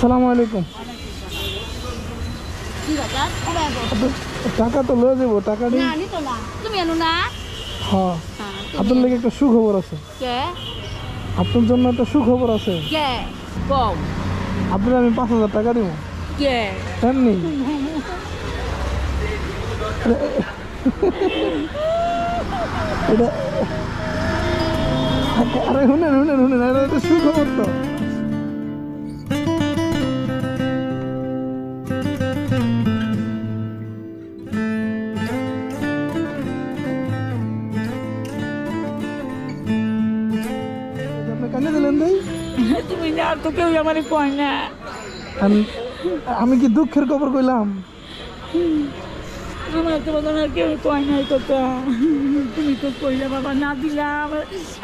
আসসালামু আলাইকুম। টাকা তো লয়ে যাবো, টাকা দিই। তুমি এনো না? হ্যাঁ, আপনার লাগে একটা সুখবর আছে। আপনার জন্য একটা সুখবর আছে। আপনার আমি 5,000 টাকা দিব। এমনি এটা আরে শুনেন শুনেন শুনেন, এটা একটা সুখবর তো। তুমি না তো কেউ আমার কয় না। আমি কি দুঃখের খবর কইলাম? আমার তো আর কেউ কয় নাই কথা। তুমি তো কইলা বাবা, না দিলা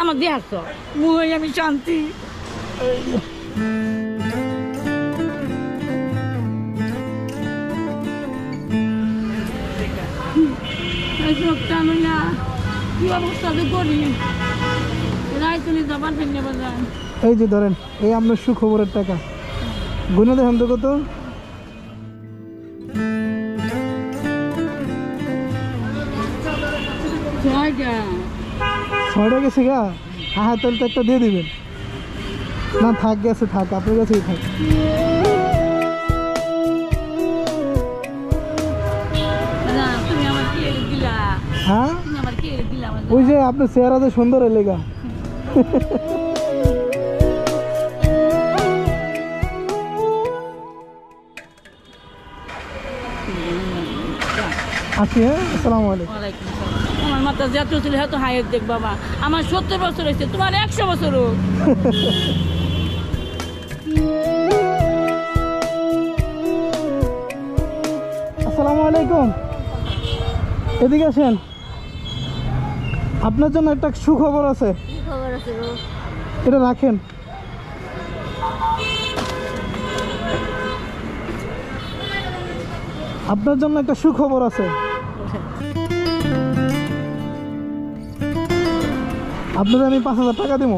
আমার দেখাচ্ছ মুই আমি শান্তি। আমি না কি অবস্থা তো করি রায় তুমি যাবার ফেলে বাজার। এই যে ধরেন, এই আপনার সুখবরের টাকা গুনে দেখেন তো কত। 6 গেছে গা। হ্যাঁ, তাহলে তো একটা দিয়ে দিবেন। না থাক, গেছে থাক, আপনার কাছেই থাক। হ্যাঁ, ওই যে আপনার চেহারা তো সুন্দর এলেগা। আসি। হ্যাঁ, আসসালামু আলাইকুম। আমার মাথা যত ছিল হয়তো হায়াত দেখ বাবা, আমার 70 বছর হয়েছে, তোমার 100 বছর হোক। আসসালামু আলাইকুম, এদিকে আসেন। আপনার জন্য একটা সুখবর আছে। এটা রাখেন। আপনার জন্য একটা সুখবর আছে। আপনাদের আমি 5,000 টাকা দেবো।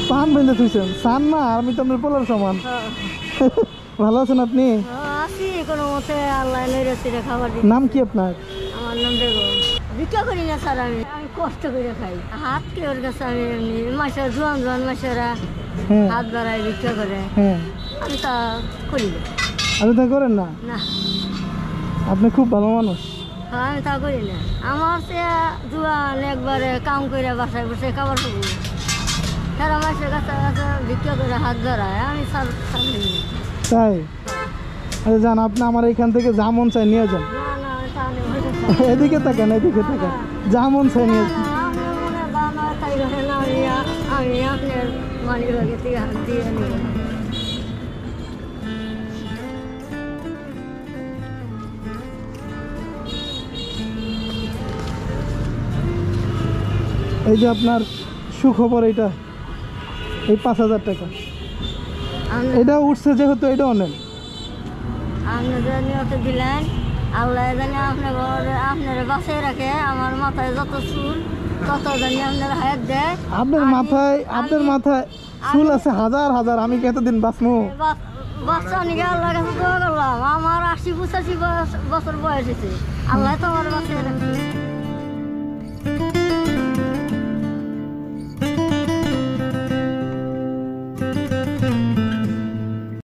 পান বেঁধে থুইছেন? সান না, আমি তো আপনার পোলার সমান। ভালো আছেন আপনি? নাম কি আপনার? আমার নাম বেগম। ভিক্ষা করি না স্যার, আমি কষ্ট করে খাই। হাত কে ওর কাছে আমি এমনি মাসের জোয়ান মাসেরা হাত বাড়ায় ভিক্ষা করে। আমি তা করি না। আপনি তা করেন না? না, আপনি খুব ভালো মানুষ। হ্যাঁ, আমি তা করি না। আমার সে জোয়ান একবারে কাম করে বাসায় বসে খাবার খাবো, সারা মাসের কাছে কাছে ভিক্ষা করে হাত বাড়ায়। আমি স্যার তাই? আরে যান, আপনি আমার এখান থেকে যা মন চাই নিয়ে যান। এদিকে থাকেন, এদিকে থাকেন, যা মন চাই নিয়ে যান। আমি আপনার মানি ভাগে থেকে হাত দিয়ে নিব। এই যে আপনার সুখবর, এটা এই 5,000 টাকা। এটা উঠছে যেহেতু এটা অনেক আপনাদের নিয়ত দিলেন। আল্লাহ জানি আপনার বাসায় রাখে। আমার মাথায় যত চুল তত জানি আপনার হায়াত দেয়। আপনার মাথায় চুল আছে হাজার হাজার। আমি কতদিন বাঁচবো? বাচ্চা নিকে আল্লাহর কাছে দোয়া করলাম। আমার 80-85 বছর বয়স হয়েছে। আল্লাহ তো আমার বাসায় রাখছে।